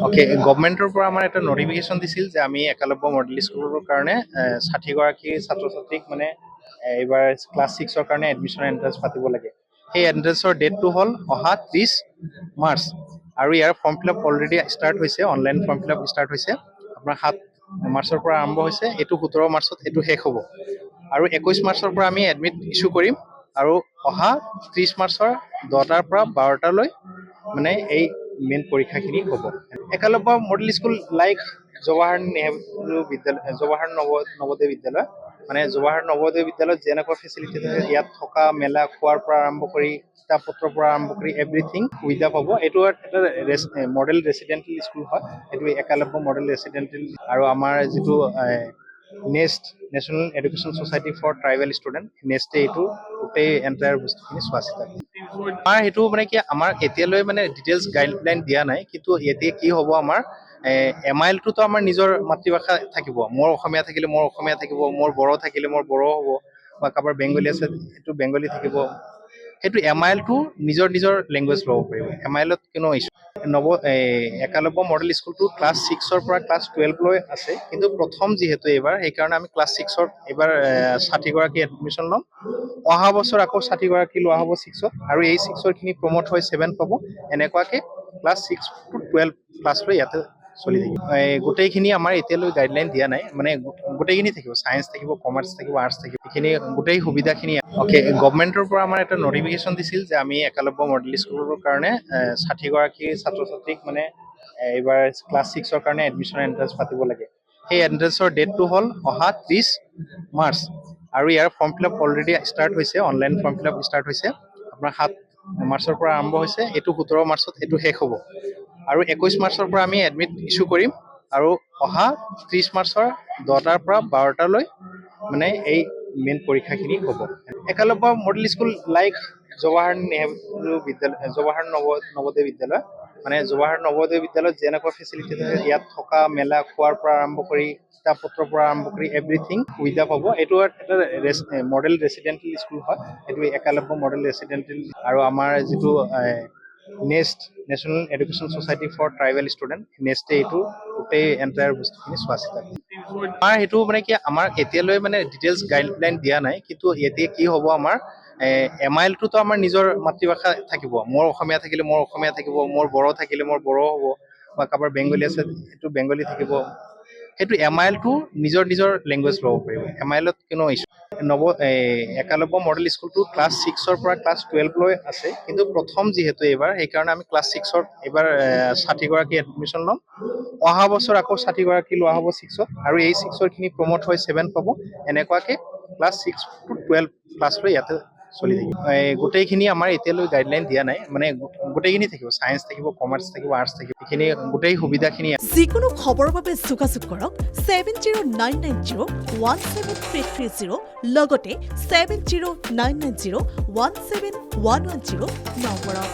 Okay, গভৰ্ণমেণ্টৰ পৰা আমাৰ এটা নটিফিকেশ্যন দিছিল যে আমি একালব্য মডেল স্কুলৰ কাৰণে ৬০গৰাকী ছাত্ৰ ছাত্ৰীক মানে এইবাৰ ক্লাছ 6ৰ কাৰণে এডমিশ্যন এণ্ট্ৰেঞ্চ পাতিব লাগে। সেই এণ্ট্ৰেঞ্চৰ ডেটটো হ'ল অহা 30 মাৰ্চ আৰু ইয়াৰ form fill up already start হৈছে, online form fill up start হৈছে। আপোনাৰ 7 মাৰ্চৰ পৰা আৰম্ভ হৈছে, এইটো 17 মাৰ্চত এইটো শেষ হ'ব আৰু 21 মাৰ্চৰ পৰা আমি এডমিট ইছ্যু কৰিম আৰু অহা 30 মাৰ্চৰ 10টাৰ পৰা 12টালৈ মানে এই মেইন পৰীক্ষাখিনি হ'ব। Eklavya model school like Jawahar Nehru বিদ্যালয়, জৱাহৰ নৱোদয় বিদ্যালয়, মানে জৱাহৰ নৱোদয় বিদ্যালয়ত যেনেকুৱা ফেচিলিটি থাকে ইয়াত থকা মেলা খোৱাৰ পৰা আৰম্ভ কৰি কিতাপ পত্ৰৰ পৰা আৰম্ভ কৰি এভৰিথিং সুবিধা পাব। এইটো এটা মডেল ৰেচিডেণ্টেল স্কুল হয়, এইটো একালব্য মডেল ৰেচিডেণ্টেল। আৰু আমাৰ যিটো national education society for tribal student, নেষ্টে এইটো গোটেই এণ্টায়াৰ বস্তুখিনি চোৱা চিতা কৰে। আমাৰ সেইটো মানে কি, আমাৰ এতিয়ালৈ মানে ডিটেইলছ গাইডলাইন দিয়া নাই, কিন্তু এতিয়া কি হ'ব, আমাৰ MIL-টোতো আমাৰ নিজৰ মাতৃভাষা থাকিব। মোৰ অসমীয়া থাকিলে মোৰ অসমীয়া থাকিব, মোৰ বড়ো থাকিলে মোৰ বড়ো হ'ব, বা কাৰোবাৰ বেংগলী আছে সেইটো বেংগলী থাকিব। সেইটো MIL-টো নিজৰ নিজৰ লেংগুৱেজ ল'ব পাৰিব, MIL-ত কোনো ইছ্যু। একালব্য মডেল স্কুলটো ক্লাছ 6ৰ পৰা ক্লাছ 12লৈ আছে, কিন্তু প্ৰথম যিহেতু এইবাৰ, সেইকাৰণে আমি ক্লাছ 6ৰ এইবাৰ ৬০গৰাকী এডমিশ্যন ল'ম। অহা বছৰ আকৌ ৬০গৰাকী লোৱা হ'ব 6ত, আৰু এই 6ৰখিনি প্ৰমোট হৈ 7 পাব। এনেকুৱাকৈ ক্লাছ 6 to 12 ক্লাছলৈ ইয়াতে চলি থাকিব। গোটেইখিনি আমাৰ এতিয়ালৈ গাইডলাইন দিয়া নাই, মানে গোটেইখিনি থাকিব, ছায়েন্স থাকিব, কমাৰ্চ থাকিব, আৰ্টছ থাকিব, এইখিনি গোটেই সুবিধাখিনি। অ'কে, গভৰ্ণমেণ্টৰ পৰা আমাৰ এটা নটিফিকেশ্যন দিছিল যে আমি একালব্য মডেল স্কুলৰ কাৰণে ৬০গৰাকী ছাত্ৰ ছাত্ৰীক মানে এইবাৰ ক্লাছ 6ৰ কাৰণে এডমিশ্যন এণ্ট্ৰেঞ্চ পাতিব লাগে। সেই এণ্ট্ৰেঞ্চৰ ডেটটো হ'ল অহা 30 মাৰ্চ আৰু ইয়াৰ form fill up already start হৈছে, online form fill up start হৈছে। আপোনাৰ 7 মাৰ্চৰ পৰা আৰম্ভ হৈছে, এইটো 17 মাৰ্চত এইটো শেষ হ'ব আৰু 21 মাৰ্চৰ পৰা আমি এডমিট ইছ্যু কৰিম আৰু অহা 30 মাৰ্চৰ 10টাৰ পৰা 12টালৈ মানে এই মেইন পৰীক্ষাখিনি হ'ব। Eklavya model school like Jawahar Nehru বিদ্যালয়, জৱাহৰ নৱোদয় বিদ্যালয়, মানে জৱাহৰ নৱোদয় বিদ্যালয়ত যেনেকুৱা ফেচিলিটি থাকে ইয়াত থকা মেলা খোৱাৰ পৰা আৰম্ভ কৰি কিতাপ পত্ৰৰ পৰা আৰম্ভ কৰি এভৰিথিং সুবিধা পাব। এইটো এটা মডেল ৰেচিডেণ্টেল স্কুল হয়, এইটো একালব্য মডেল ৰেচিডেণ্টেল। আৰু আমাৰ যিটো national education society for tribal student, নেষ্টে এইটো গোটেই এণ্টায়াৰ বস্তুখিনি চোৱা চিতা কৰে। আমাৰ সেইটো মানে কি, আমাৰ এতিয়ালৈ মানে ডিটেইলছ গাইডলাইন দিয়া নাই, কিন্তু এতিয়া কি হ'ব, আমাৰ MIL-টোতো আমাৰ নিজৰ মাতৃভাষা থাকিব। মোৰ অসমীয়া থাকিলে মোৰ অসমীয়া থাকিব, মোৰ বড়ো থাকিলে মোৰ বড়ো হ'ব, বা কাৰোবাৰ বেংগলী আছে সেইটো বেংগলী থাকিব। সেইটো MIL-টো নিজৰ নিজৰ লেংগুৱেজ ল'ব পাৰিব, MIL-ত কোনো ইছ্যু। একালব্য মডেল স্কুলটো ক্লাছ 6ৰ পৰা ক্লাছ 12লৈ আছে, কিন্তু প্ৰথম যিহেতু এইবাৰ, সেইকাৰণে আমি ক্লাছ 6ৰ এইবাৰ ৬০গৰাকী এডমিশ্যন ল'ম। অহা বছৰ আকৌ ৬০গৰাকী লোৱা হ'ব 6ত, আৰু এই 6ৰখিনি প্ৰমোট হৈ 7 পাব। এনেকুৱাকৈ ক্লাছ 6 to 12 ক্লাছলৈ ইয়াতে চলি থাকিব। গোটেইখিনি আমাৰ এতিয়ালৈ গাইডলাইন দিয়া নাই, মানে গোটেইখিনি থাকিব, ছায়েন্স থাকিব, কমাৰ্চ থাকিব, আৰ্টছ থাকিব, এইখিনি গোটেই সুবিধাখিনি। যিকোনো খবৰৰ বাবে যোগাযোগ কৰক 7099017330 লগতে 7099017110 নম্বৰত।